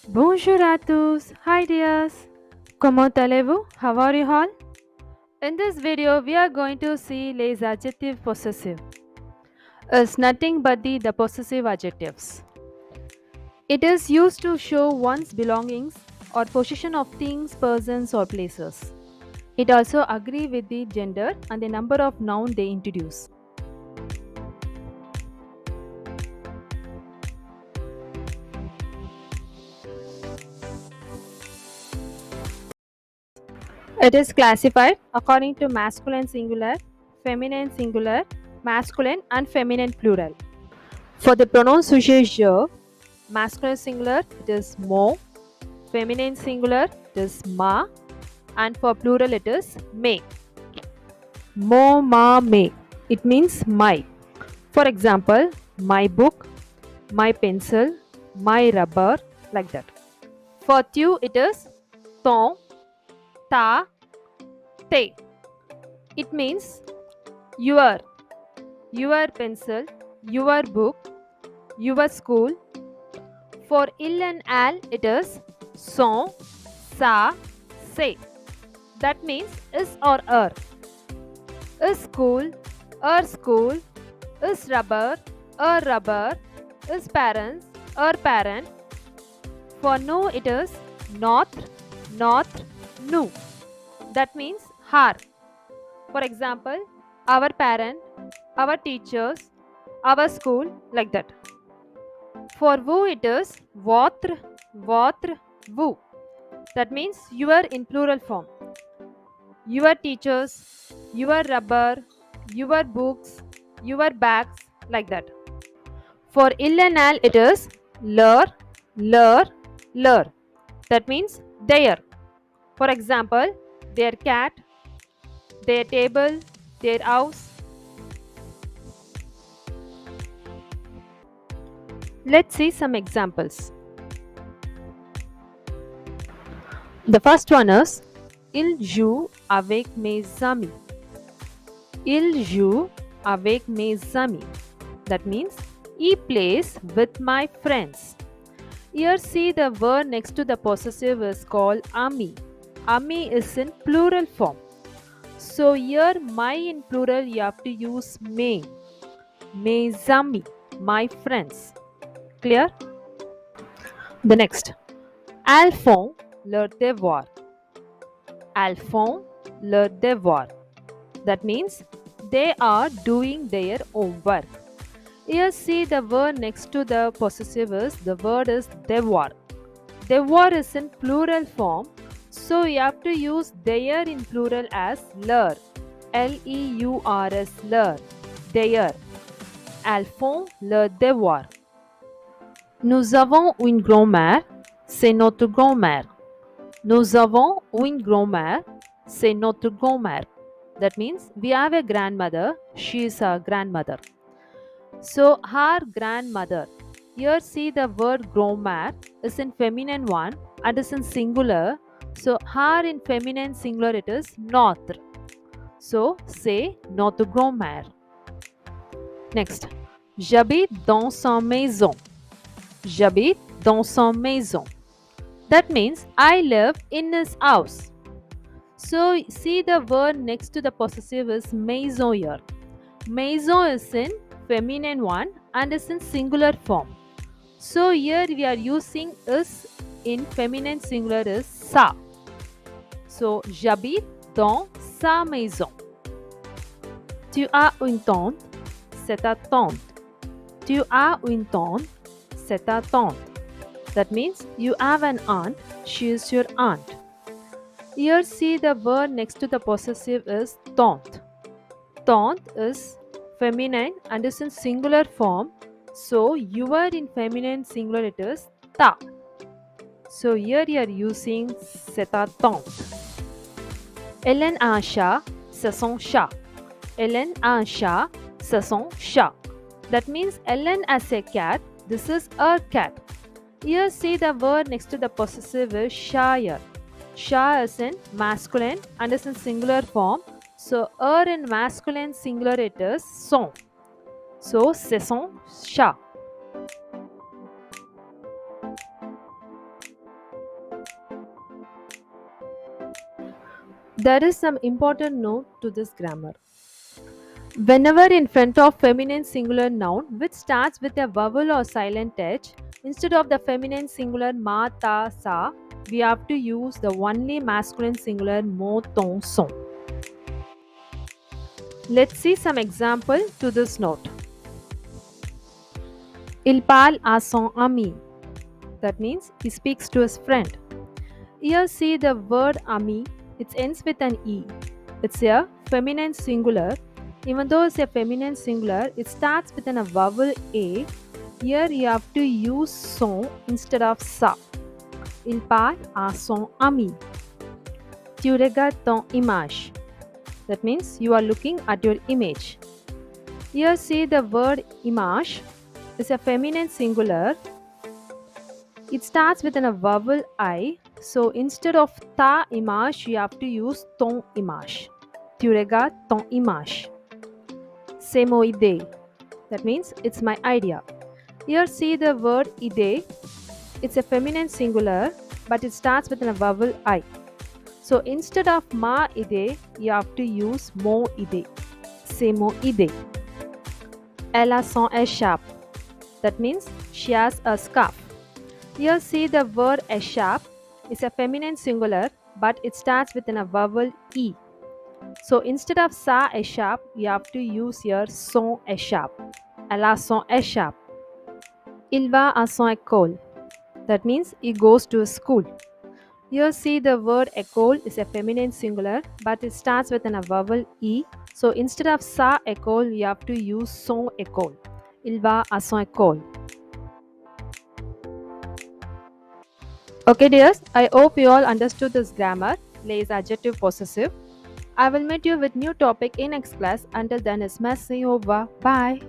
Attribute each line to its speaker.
Speaker 1: Bonjour à tous. Hi dears. Comment allez-vous? How are you all? In this video, we are going to see les adjective possessive. Is nothing but the possessive adjectives. It is used to show one's belongings or possession of things, persons, or places. It also agree with the gender and the number of noun they introduce. It is classified according to masculine singular, feminine singular, masculine and feminine plural. For the pronouns usage here, masculine singular it is mo, feminine singular it is ma, and for plural it is me. Mo, ma, me. It means my. For example, my book, my pencil, my rubber, like that. For tu it is ton, ta, te. It means your pencil, your book, your school. For il and al, it is son, sa, se. That means is or er. Is school, is rubber, a rubber, is parents, a parent. For no, it is not, nu. That means har. For example, our parent, our teachers, our school, like that. For who, it is votre, vous. That means your in plural form. Your teachers, your rubber, your books, your bags, like that. For ill and al, it is leur, leur. That means their. For example, their cat, their table, their house. Let's see some examples. The first one is Il joue avec mes amis. Il joue avec mes amis. That means he plays with my friends. Here see the word next to the possessive is called ami. Ami is in plural form. So here my in plural you have to use mes. Mes amis, my friends. Clear? The next. Elles font leur devoir. Elles font leur devoir. That means they are doing their homework. Here see the word next to the possessive is the word is devoir. Devoir is in plural form, so you have to use their in plural as leur. L-E-U-R-S, leur. Their. Elles font leur devoir. Nous avons une grand-mère, c'est notre grand-mère. Nous avons une grand-mère, c'est notre grand-mère. That means we have a grandmother, she is our grandmother. So her grandmother. Here see the word grand-mère is in feminine one and is in singular. So her in feminine singular it is notre. So say notre grand-mère. Next. J'habite dans sa maison. J'habite dans sa maison. That means I live in his house. So see the word next to the possessive is maison here. Maison is in feminine one and is in singular form. So here we are using is in feminine singular is sa. So j'habite dans sa maison. Tu as une tante, c'est ta tante. Tu as une tante, c'est ta tante. That means you have an aunt, she is your aunt. Here see the word next to the possessive is tante. Tante is feminine and is in singular form. So your in feminine singular it is ta. So here you are using c'est ta tante. Hélène a un chat, c'est son chat. Hélène a un chat, c'est son chat. That means Hélène has a cat, this is a cat. Here see the word next to the possessive is shire. Sha is in masculine and is in singular form. So in masculine singular it is son. So c'est son chat. There is some important note to this grammar. Whenever in front of feminine singular noun which starts with a vowel or silent h, instead of the feminine singular ma, ta, sa, we have to use the only masculine singular mo, ton, son. Let's see some example to this note. Il parle à son ami. That means he speaks to his friend. Here see the word ami, it ends with an e. It's a feminine singular. Even though it's a feminine singular, it starts with a vowel a. Here you have to use son instead of sa. Il parle à son ami. Tu regardes ton image. That means you are looking at your image. Here see the word image is a feminine singular. It starts with a vowel I. So instead of ta image, you have to use ton image. Tu regardes ton image. C'est mon idée. That means it's my idea. Here see the word idée. It's a feminine singular, but it starts with a vowel I. So instead of ma idée, you have to use mon idée. C'est mon idée. Elle a son écharpe. That means she has a scarf. Here see the word écharpe. It's a feminine singular, but it starts with a vowel E. So instead of sa écharpe, you have to use here son écharpe. Elle a son écharpe. Il va à son école. That means he goes to school. Here see the word école is a feminine singular, but it starts with a vowel E. So instead of sa école, you have to use son école. Il va à son école. Okay dears, I hope you all understood this grammar. Lays adjective possessive. I will meet you with new topic in next class. Until then, it's messy over. Bye.